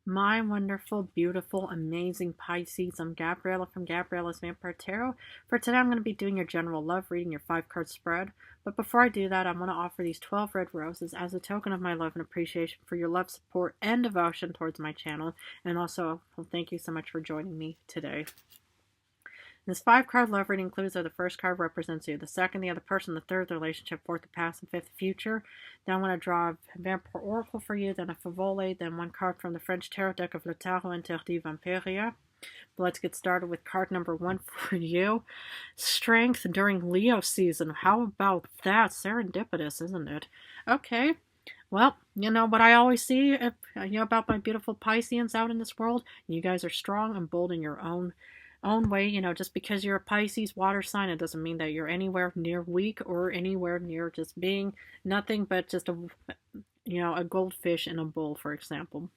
My wonderful, beautiful, amazing Pisces. I'm Gabriella from Gabriella's Vampire Tarot. For today, I'm going to be doing your general love reading, your 5 card spread. But before I do that, I'm going to offer these 12 red roses as a token of my love and appreciation for your love, support, and devotion towards my channel. And also, well, thank you so much for joining me today. This 5 card love reading includes that the first card represents you, the second the other person, the third the relationship, fourth the past, and fifth the future. Then I'm going to draw a Vampire Oracle for you, then a Favole, then 1 card from the French Tarot deck of Le Tarot Interdit Vampiria. But let's get started with card number 1 for you. Strength during Leo season. How about that? Serendipitous, isn't it? Okay. Well, you know what I always see about my beautiful Pisceans out in this world? You guys are strong and bold in your own way. Just because you're a Pisces water sign, it doesn't mean that you're anywhere near weak or anywhere near just being nothing but just a goldfish in a bowl, for example.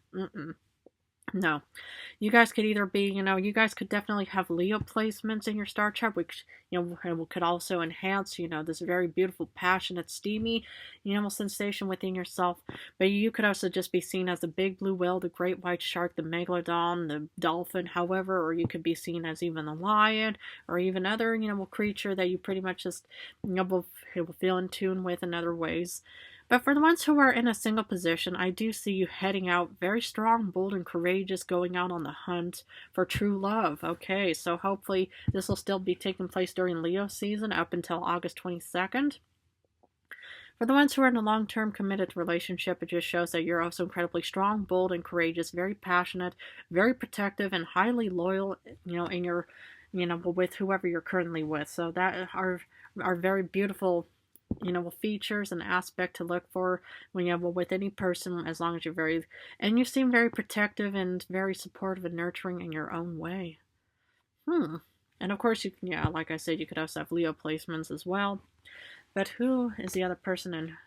No, you guys could either be, you guys could definitely have Leo placements in your star chart, which, could also enhance, this very beautiful, passionate, steamy, sensation within yourself. But you could also just be seen as the big blue whale, the great white shark, the megalodon, the dolphin, however, or you could be seen as even the lion, or even other, creature that you pretty much just, will feel in tune with in other ways. But for the ones who are in a single position, I do see you heading out very strong, bold, and courageous, going out on the hunt for true love. Okay, so hopefully this will still be taking place during Leo season up until August 22nd. For the ones who are in a long-term committed relationship, it just shows that you're also incredibly strong, bold, and courageous, very passionate, very protective, and highly loyal, in your, with whoever you're currently with. So that are very beautiful features and aspect to look for when with any person, as long as and you seem very protective and very supportive and nurturing in your own way. And of course, like I said, you could also have Leo placements as well. But who is the other person in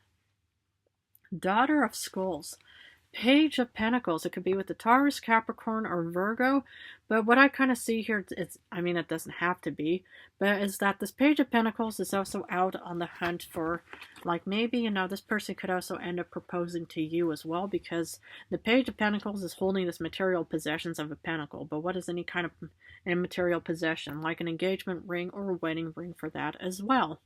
Daughter of Skulls? Page of Pentacles. It could be with the Taurus, Capricorn, or Virgo. But what I kind of see here, it doesn't have to be, but is that this Page of Pentacles is also out on the hunt for, like, maybe, this person could also end up proposing to you as well, because the Page of Pentacles is holding this material possessions of a pentacle. But what is any kind of immaterial possession, like an engagement ring or a wedding ring for that as well?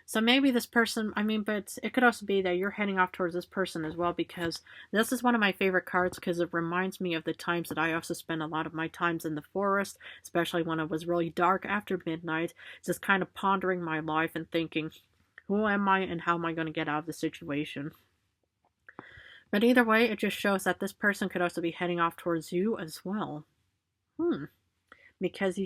So maybe this person, but it could also be that you're heading off towards this person as well, because this is one of my favorite cards because it reminds me of the times that I also spent a lot of my times in the forest, especially when it was really dark after midnight, just kind of pondering my life and thinking, who am I and how am I going to get out of the situation? But either way, it just shows that this person could also be heading off towards you as well. Because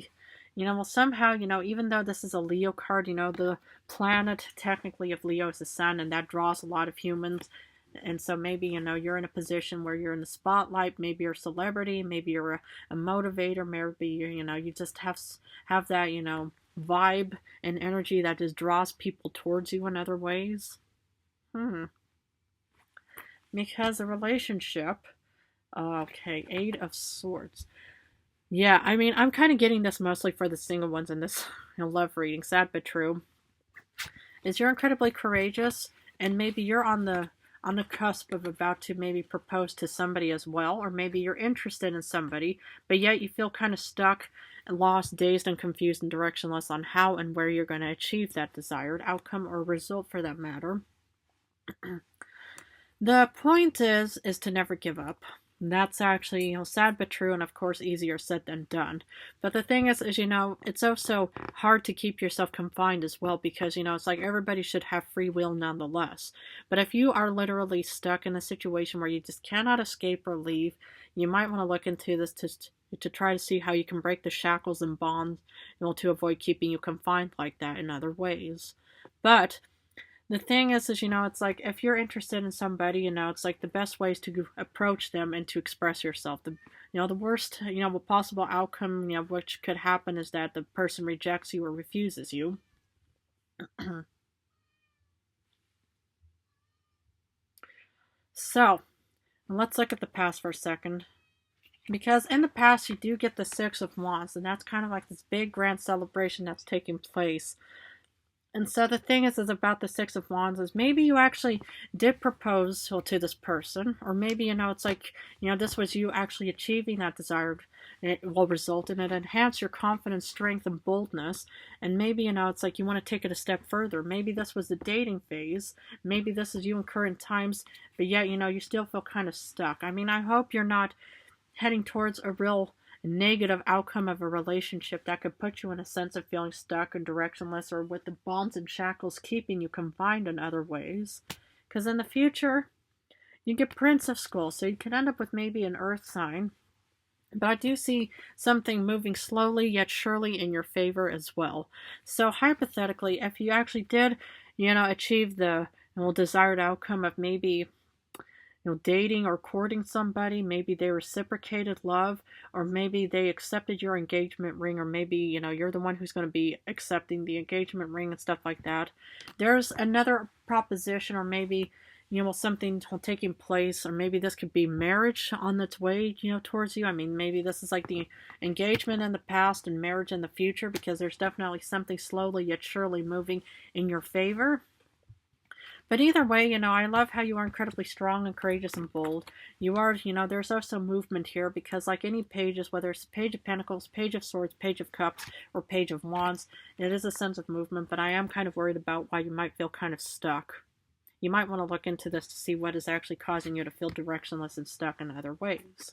somehow, even though this is a Leo card, the planet technically of Leo is the sun, and that draws a lot of humans. And so maybe, you're in a position where you're in the spotlight. Maybe you're a celebrity. Maybe you're a motivator. Maybe, you just have that, vibe and energy that just draws people towards you in other ways. Because a relationship, okay, 8 of Swords. Yeah, I'm kind of getting this mostly for the single ones in this love reading, sad but true. Is you're incredibly courageous, and maybe you're on the cusp of about to maybe propose to somebody as well, or maybe you're interested in somebody, but yet you feel kind of stuck, lost, dazed, and confused and directionless on how and where you're going to achieve that desired outcome or result for that matter. The point is to never give up. That's actually, sad but true, and of course easier said than done. But the thing is, it's also hard to keep yourself confined as well, because, it's like everybody should have free will nonetheless. But if you are literally stuck in a situation where you just cannot escape or leave, you might want to look into this to try to see how you can break the shackles and bonds, to avoid keeping you confined like that in other ways. But the thing is, it's like if you're interested in somebody, it's like the best ways to approach them and to express yourself. The worst, possible outcome, which could happen is that the person rejects you or refuses you. So, let's look at the past for a second. Because in the past, you do get the 6 of Wands, and that's kind of like this big grand celebration that's taking place. And so the thing is about the Six of Wands is maybe you actually did propose to this person, or maybe, it's like, this was you actually achieving that desired, it will result in it, enhance your confidence, strength, and boldness. And maybe, it's like you want to take it a step further. Maybe this was the dating phase. Maybe this is you in current times, but yet, you still feel kind of stuck. I mean, I hope you're not heading towards a real negative outcome of a relationship that could put you in a sense of feeling stuck and directionless, or with the bonds and shackles keeping you confined in other ways. Because in the future, you get Prince of Skulls, so you could end up with maybe an earth sign. But I do see something moving slowly yet surely in your favor as well. So hypothetically, if you actually did, achieve the desired outcome of maybe dating or courting somebody, maybe they reciprocated love, or maybe they accepted your engagement ring, or maybe, you're the one who's going to be accepting the engagement ring and stuff like that. There's another proposition, or maybe, something taking place, or maybe this could be marriage on its way, towards you. I mean, maybe this is like the engagement in the past and marriage in the future, because there's definitely something slowly yet surely moving in your favor. But either way, I love how you are incredibly strong and courageous and bold. You are, there's also movement here, because like any pages, whether it's Page of Pentacles, Page of Swords, Page of Cups, or Page of Wands, it is a sense of movement, but I am kind of worried about why you might feel kind of stuck. You might want to look into this to see what is actually causing you to feel directionless and stuck in other ways.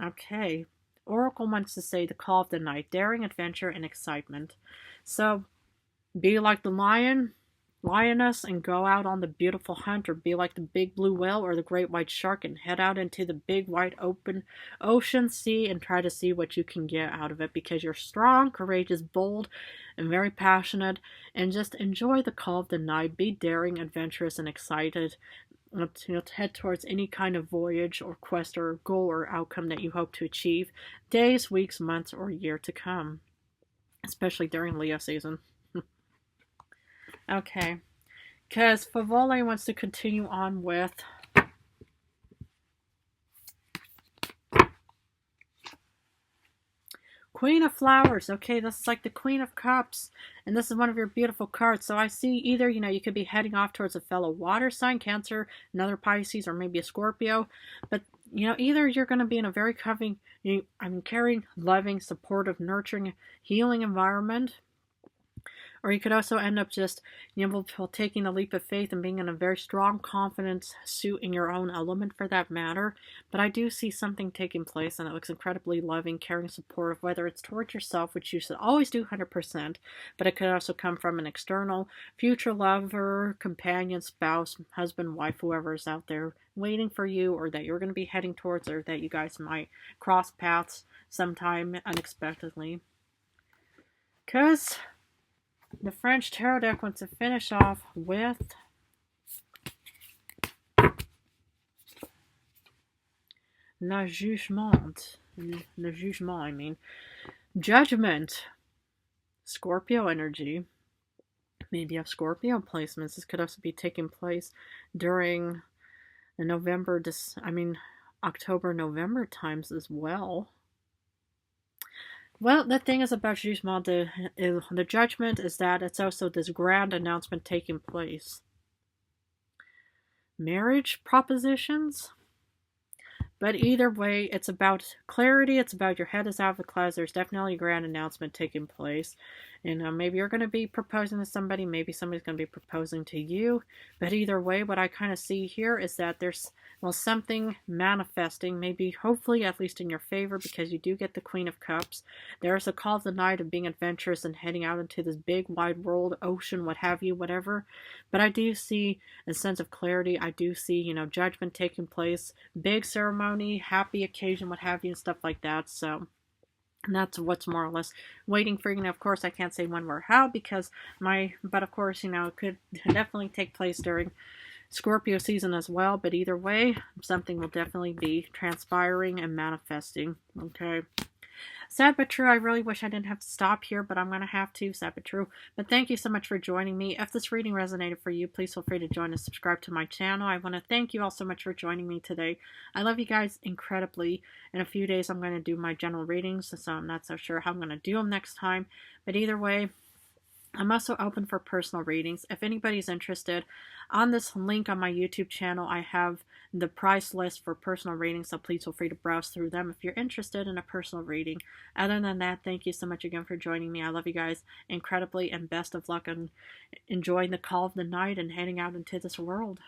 Okay, Oracle wants to say the call of the night, daring, adventure, and excitement. So, be like the lioness, and go out on the beautiful hunt, or be like the big blue whale or the great white shark and head out into the big wide open ocean sea and try to see what you can get out of it, because you're strong, courageous, bold, and very passionate. And just enjoy the call of the night. Be daring, adventurous, and excited to head towards any kind of voyage or quest or goal or outcome that you hope to achieve days, weeks, months, or year to come, especially during Leo season. Okay, because Favole wants to continue on with Queen of Flowers. Okay, this is like the Queen of Cups, and this is one of your beautiful cards. So I see either, you could be heading off towards a fellow water sign, Cancer, another Pisces, or maybe a Scorpio. But, either you're going to be in a very caring, loving, supportive, nurturing, healing environment, or you could also end up just, taking a leap of faith and being in a very strong confidence suit in your own element, for that matter. But I do see something taking place, and it looks incredibly loving, caring, supportive, whether it's towards yourself, which you should always do 100%, but it could also come from an external future lover, companion, spouse, husband, wife, whoever is out there waiting for you, or that you're going to be heading towards, or that you guys might cross paths sometime unexpectedly. Because the French Tarot deck wants to finish off with Le Jugement. Le Jugement, I mean. Judgment. Scorpio energy. Maybe you have Scorpio placements. This could also be taking place during October, November times as well. Well, the thing is about Jugement, the judgment, is that it's also this grand announcement taking place. Marriage propositions? But either way, it's about clarity. It's about your head is out of the clouds. There's definitely a grand announcement taking place. And maybe you're going to be proposing to somebody. Maybe somebody's going to be proposing to you. But either way, what I kind of see here is that there's, something manifesting. Maybe, hopefully, at least in your favor, because you do get the Queen of Cups. There's a call of the night of being adventurous and heading out into this big, wide world, ocean, what have you, whatever. But I do see a sense of clarity. I do see, judgment taking place. Big ceremony, happy occasion, what have you, and stuff like that. So, and that's what's more or less waiting for, of course, I can't say when or how, but of course, it could definitely take place during Scorpio season as well. But either way, something will definitely be transpiring and manifesting. Okay. Sad but true. I really wish I didn't have to stop here, but I'm going to have to. Sad but true. But thank you so much for joining me. If this reading resonated for you, please feel free to join and subscribe to my channel. I want to thank you all so much for joining me today. I love you guys incredibly. In a few days, I'm going to do my general readings, so I'm not so sure how I'm going to do them next time. But either way, I'm also open for personal readings. If anybody's interested, on this link on my YouTube channel, I have the price list for personal readings, so please feel free to browse through them if you're interested in a personal reading. Other than that, thank you so much again for joining me. I love you guys incredibly, and best of luck on enjoying the call of the night and heading out into this world.